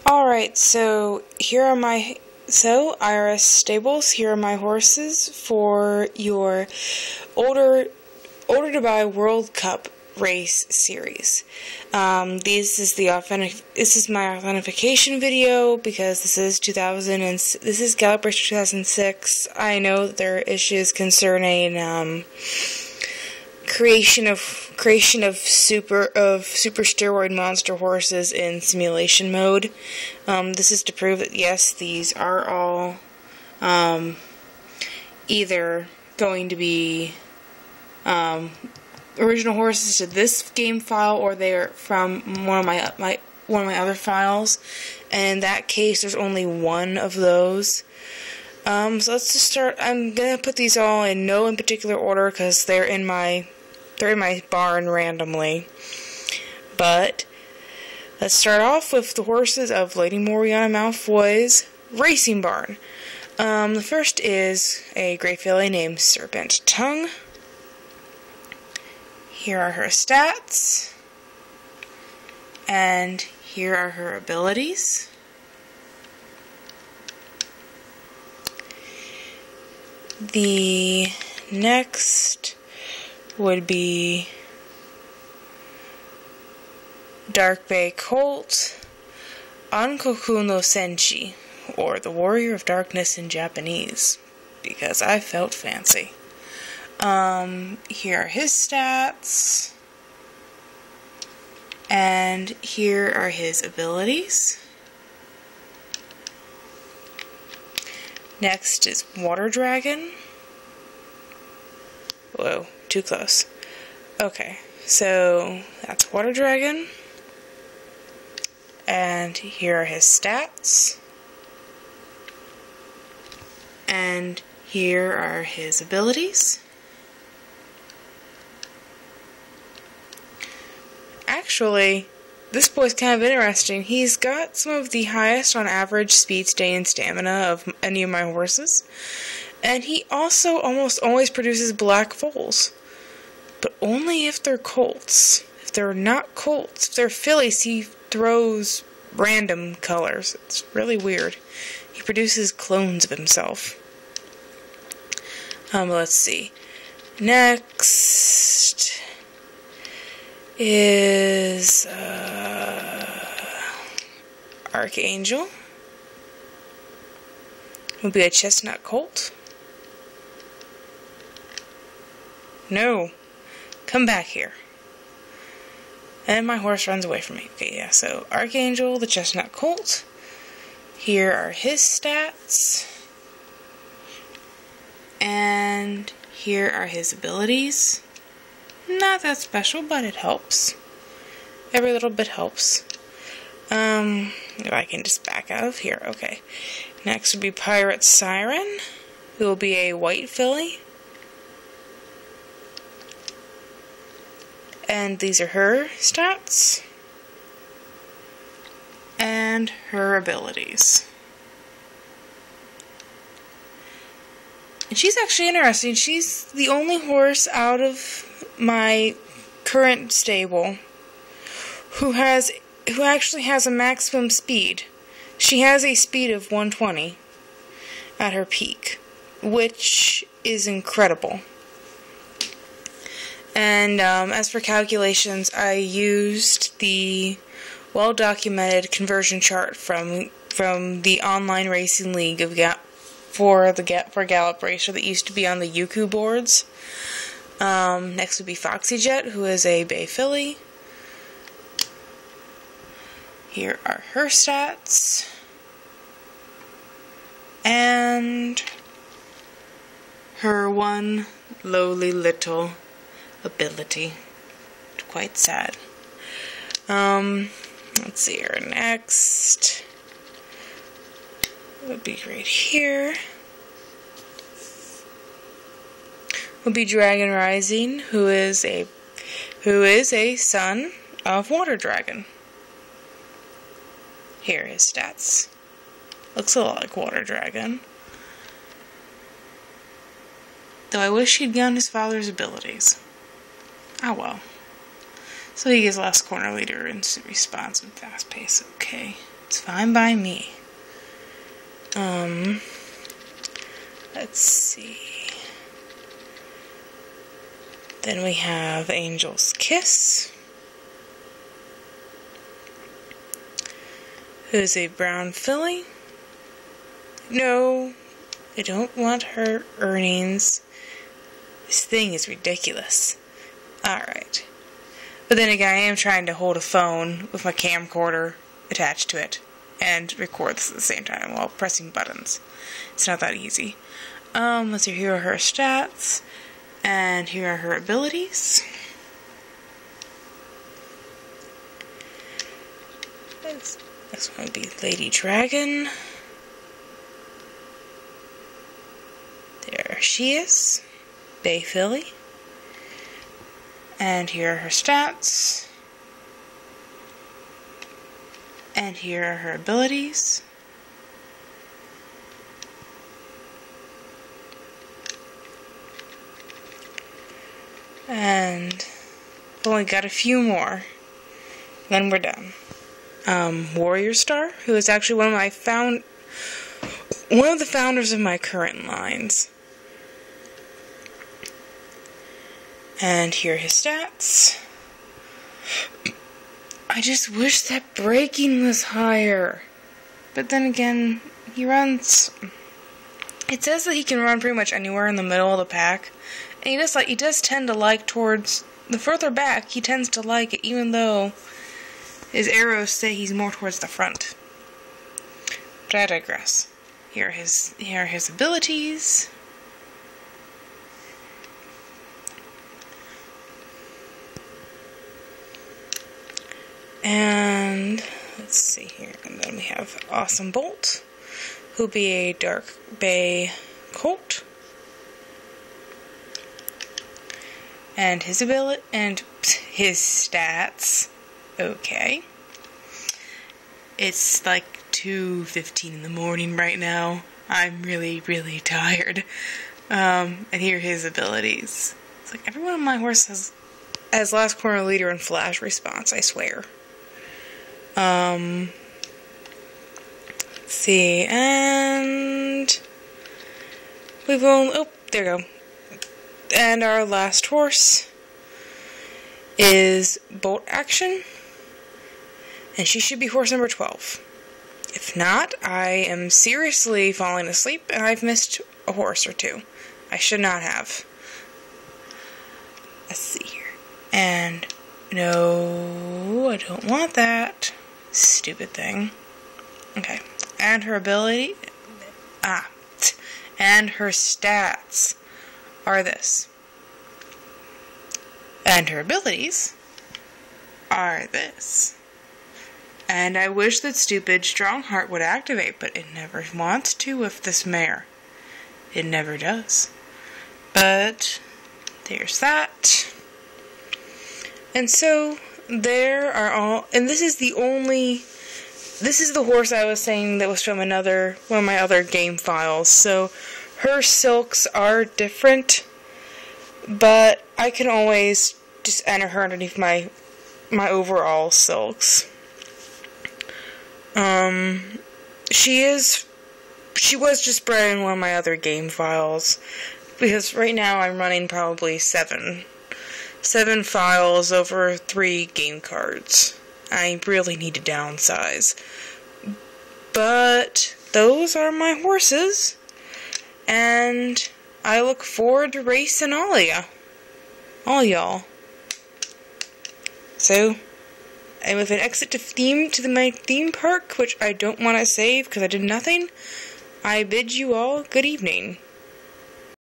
Alright, so here are my IRSstables, here are my horses for your older to buy World Cup race series. This is my authentication video because this is Gallup Race 2006. I know that there are issues concerning creation of super steroid monster horses in simulation mode. This is to prove that yes, these are all either going to be original horses to this game file, or they are from one of my other files. And in that case, there's only one of those. So let's just start. I'm gonna put these all in no particular order because they're in my barn randomly. But let's start off with the horses of Lady Morgiana Malfoy's racing barn. The first is a gray filly named Serpent Tongue. Here are her stats, and here are her abilities. The next would be Dark Bay Colt, Ankoku no Senshi, or the Warrior of Darkness in Japanese, because I felt fancy. Here are his stats, and here are his abilities. Next is Water Dragon. Whoa, too close. Okay, so that's Water Dragon, and here are his stats, and here are his abilities. Actually, this boy's kind of interesting. He's got some of the highest on average speed, stay, and stamina of any of my horses. And he also almost always produces black foals. But only if they're colts. If they're not colts, if they're fillies, he throws random colors. It's really weird. He produces clones of himself. Let's see. Next is Archangel. Would be a chestnut colt. No, come back here. And my horse runs away from me. Okay, yeah, so Archangel, the chestnut colt. Here are his stats. And here are his abilities. Not that special, but it helps. Every little bit helps. If I can just back out of here. Okay. Next would be Pirate Siren, who will be a white filly. And these are her stats. And her abilities. And she's actually interesting. She's the only horse out of my current stable who actually has a maximum speed. She has a speed of 120 at her peak, which is incredible. And as for calculations, I used the well-documented conversion chart from the online racing league of for Gallup Racer that used to be on the Yuku boards. Next would be Foxy Jet, who is a bay filly. Here are her stats. And her one lowly little ability. Quite sad. Let's see her next. Would be right here. Would be Dragon Rising, who is a son of Water Dragon. Here are his stats. Looks a lot like Water Dragon. Though I wish he'd gotten his father's abilities. Oh well. So he gets less corner leader and response and fast pace. Okay. It's fine by me. Let's see. Then we have Angel's Kiss, who's a brown filly. No, I don't want her earnings. This thing is ridiculous. Alright. But then again, I am trying to hold a phone with my camcorder attached to it and record this at the same time while pressing buttons. It's not that easy. Let's see, here are her stats, and here are her abilities. This one would be Lady Dragon. There she is, Bay Filly. And here are her stats. And here are her abilities. And I've only got a few more. Then we're done. Warrior Star, who is actually one of the founders of my current lines. And here are his stats. I just wish that braking was higher. But then again, he runs... It says that he can run pretty much anywhere in the middle of the pack. And he does tend to like towards... The further back, he tends to like it, even though his arrows say he's more towards the front. But I digress. Here are his abilities. And let's see here. And then we have Awesome Bolt, who'll be a Dark Bay Colt. And his ability and his stats. Okay. It's like 2:15 in the morning right now. I'm really, really tired. And here are his abilities. It's like every one of my horses has last corner leader and flash response, I swear. Let's see, and we will, oh, there we go. And our last horse is Bolt Action, and she should be horse number 12. If not, I am seriously falling asleep, and I've missed a horse or two. I should not have. Let's see here. And no, I don't want that. Stupid thing. Okay. And her ability. And her stats are this. And her abilities are this. And I wish that stupid Strongheart would activate, but it never wants to with this mare. It never does. But there's that. And so there are all, and this is the horse I was saying that was from one of my other game files. So her silks are different, but I can always just enter her underneath my overall silks. She was just bred in one of my other game files, because right now I'm running probably seven files over 3 game cards. I really need to downsize. But those are my horses, and I look forward to racing all y'all. So, and with an exit to my theme park, which I don't want to save because I did nothing, I bid you all good evening.